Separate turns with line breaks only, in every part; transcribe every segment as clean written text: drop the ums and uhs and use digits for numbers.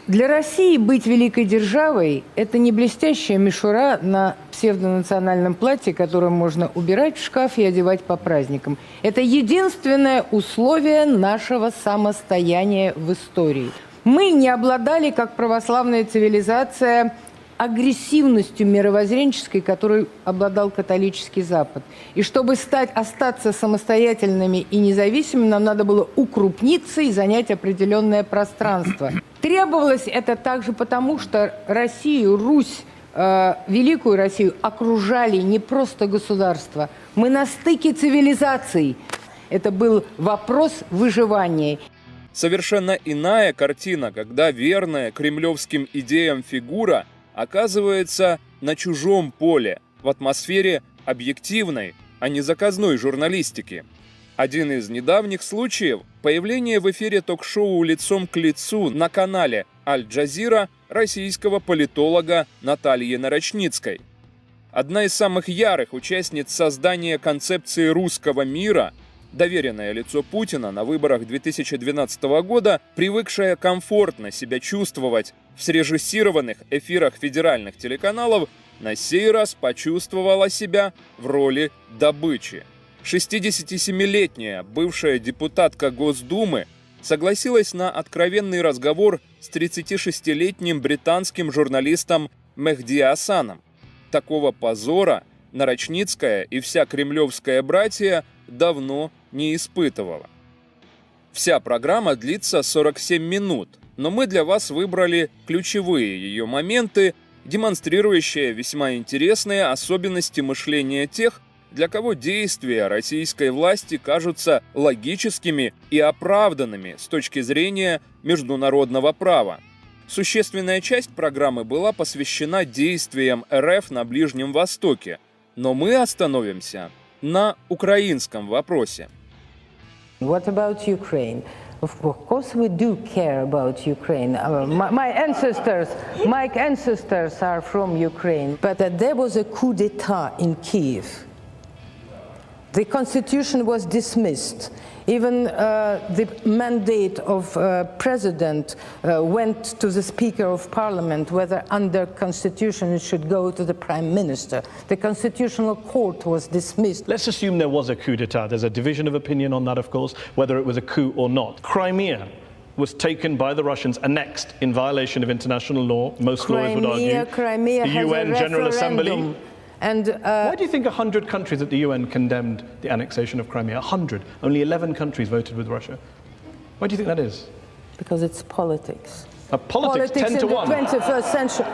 Для России быть великой державой – это не блестящая мишура на псевдонациональном платье, которое можно убирать в шкаф и одевать по праздникам. Это единственное условие нашего самостояния в истории. Мы не обладали, как православная цивилизация, агрессивностью мировоззренческой, которой обладал католический Запад. И чтобы остаться самостоятельными и независимыми, нам надо было укрупниться и занять определенное пространство. Требовалось это также потому, что Россию, Русь, Великую Россию окружали не просто государства. Мы на стыке цивилизаций. Это был вопрос выживания.
Совершенно иная картина, когда верная кремлевским идеям фигура оказывается на чужом поле, в атмосфере объективной, а не заказной журналистики. Один из недавних случаев – появление в эфире ток-шоу «Лицом к лицу» на канале «Аль-Джазира» российского политолога Натальи Нарочницкой. Одна из самых ярых участниц создания концепции русского мира, доверенное лицо Путина на выборах 2012 года, привыкшая комфортно себя чувствовать в срежиссированных эфирах федеральных телеканалов, на сей раз почувствовала себя в роли добычи. 67-летняя бывшая депутатка Госдумы согласилась на откровенный разговор с 36-летним британским журналистом Мехди Асаном. Такого позора Нарочницкая и вся кремлевская братья давно не испытывала. Вся программа длится 47 минут, но мы для вас выбрали ключевые ее моменты, демонстрирующие весьма интересные особенности мышления тех, для кого действия российской власти кажутся логическими и оправданными с точки зрения международного права. Существенная часть программы была посвящена действиям РФ на Ближнем Востоке, но мы остановимся на украинском вопросе.
What about Ukraine? Of course, we do care about Ukraine. My ancestors are from Ukraine. But there was a coup d'état in Kiev. The constitution was dismissed. Even the mandate of president went to the Speaker of Parliament, whether under constitution it should go to the Prime Minister. The Constitutional Court was dismissed.
Let's assume there was a coup d'etat. There's a division of opinion on that, of course, whether it was a coup or not. Crimea was taken by the Russians, annexed in violation of international law. Most lawyers would argue.
Crimea
the
has
UN
a
General Assembly.
referendum. And
why do you think 100 countries at the UN condemned the annexation of Crimea? 100. Only 11 countries voted with Russia. Why do you think that is?
Because it's politics.
Politics 10 to 1.
In the 21st century.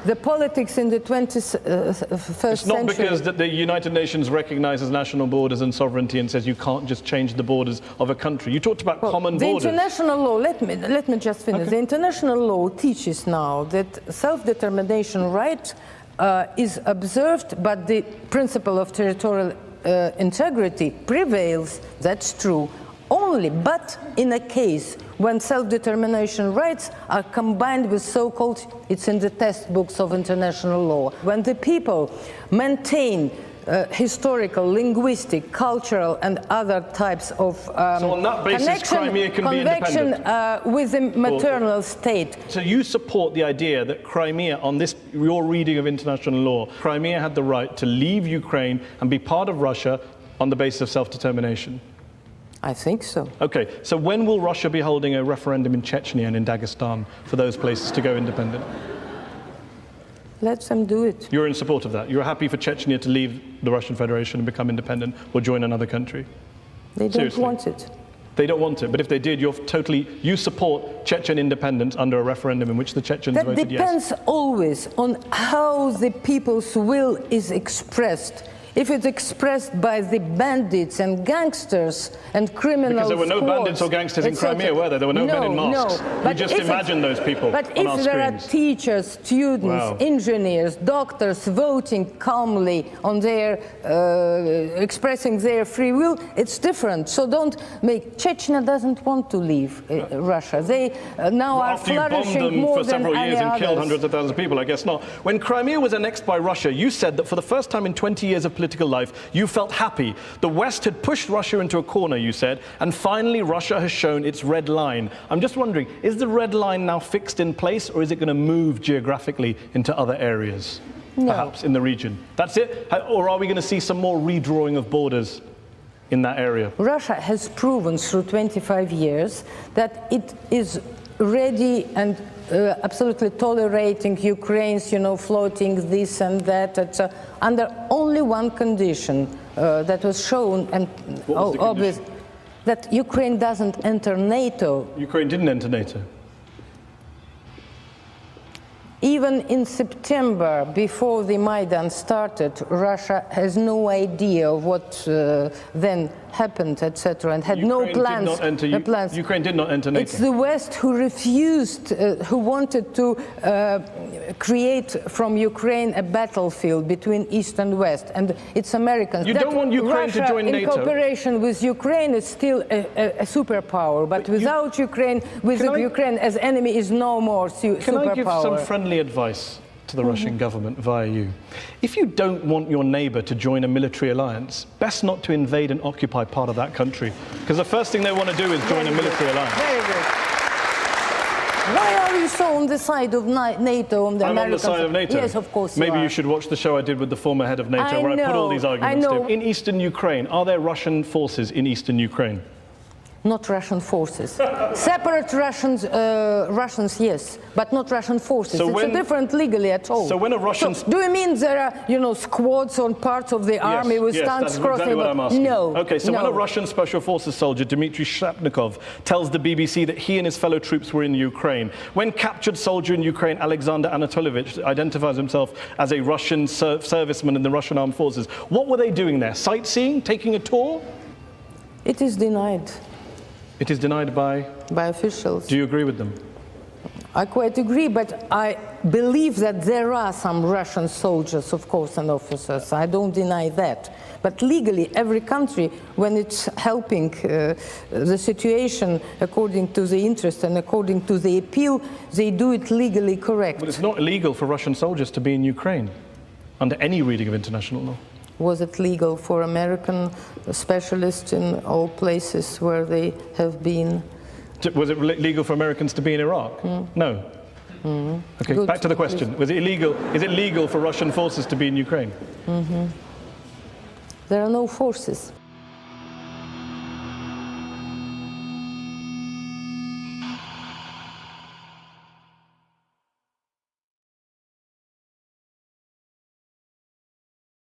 The politics in the 21st century.
It's not because that the United Nations recognizes national borders and sovereignty and says you can't just change the borders of a country. You talked about common borders.
The international law, let me just finish.
Okay.
The international law teaches now that self-determination right is observed, but the principle of territorial integrity prevails. That's true. Only, but in a case when self-determination rights are combined with so-called, it's in the textbooks of international law, when the people maintain historical, linguistic, cultural, and other types of
so on that basis, Crimea can be independent
with the maternal state.
So you support the idea that Crimea, on this your reading of international law, Crimea had the right to leave Ukraine and be part of Russia on the basis of self-determination?
I think so.
Okay, so when will Russia be holding a referendum in Chechnya and in Dagestan for those places to go independent?
Let them do it.
You're in support of that? You're happy for Chechnya to leave the Russian Federation and become independent or join another country?
They don't
Seriously?
want it.
They don't want it, but if they did, you support Chechen independence under a referendum in which the Chechens voted yes.
That depends always on how the people's will is expressed. If it's expressed by the bandits and gangsters and criminals,
because there were no bandits or gangsters in Crimea, were there? There were no men in masks.
No.
We just imagine those people
But
on
if
our
there
screens.
are teachers, students,
Wow.
engineers, doctors voting calmly on their, expressing their free will, it's different. So don't make. Chechnya doesn't want to leave Russia. They now are
After you bombed
flourishing
them
more
for
than
several years
any
and killed
others.
hundreds of thousands of people, I guess not. When Crimea was annexed by Russia, you said that for the first time in 20 years of political political life, you felt happy. The West had pushed Russia into a corner, you said, and finally Russia has shown its red line. I'm just wondering, is the red line now fixed in place, or is it going to move geographically into other areas, perhaps in the region? That's it? Or are we going to see some more redrawing of borders in that area?
Russia has proven through 25 years that it is ready and absolutely tolerating Ukraine's, floating this and that, under only one condition that was shown and obvious, that Ukraine doesn't enter NATO.
Ukraine didn't enter NATO.
Even in September, before the Maidan started, Russia has no idea of what then happened, etc., and had no plans.
Ukraine did not enter NATO.
It's the West who refused, who wanted to create from Ukraine a battlefield between East and West, and it's Americans.
You don't want Ukraine
Russia,
to join NATO.
in cooperation with Ukraine, is still a superpower, but without Ukraine, Ukraine as enemy, is no more superpower.
Can I give some friendly advice to the Russian government via you? If you don't want your neighbour to join a military alliance, best not to invade and occupy part of that country, because the first thing they want to do is join a military alliance.
Very good. Why are you so on the side of NATO? On the
I'm on the side of NATO.
Yes, of course.
Maybe you should watch the show I did with the former head of NATO, where I put all these arguments to. In eastern Ukraine, are there Russian forces in eastern Ukraine?
Not Russian forces. Separate Russians, yes, but not Russian forces.
So
it's different legally at all.
So when a Russian...
do you mean there are, squads on parts of the army with tanks crossing?
Exactly what I'm asking.
No.
Okay, so when a Russian special forces soldier, Dmitry Shapnikov, tells the BBC that he and his fellow troops were in Ukraine, when captured soldier in Ukraine, Alexander Anatolievich, identifies himself as a Russian serviceman in the Russian armed forces, what were they doing there? Sightseeing? Taking a tour?
It is denied.
It is denied by
officials.
Do you agree with them?
I quite agree, but I believe that there are some Russian soldiers, of course, and officers. I don't deny that. But legally, every country, when it's helping the situation according to the interest and according to the appeal, they do it legally correct.
But it's not illegal for Russian soldiers to be in Ukraine, under any reading of international law.
Was it legal for American specialists in all places where they have been?
Was it legal for Americans to be in Iraq? No. Okay, good. Back to the question. Was it illegal? Is it legal for Russian forces to be in Ukraine?
There are no forces.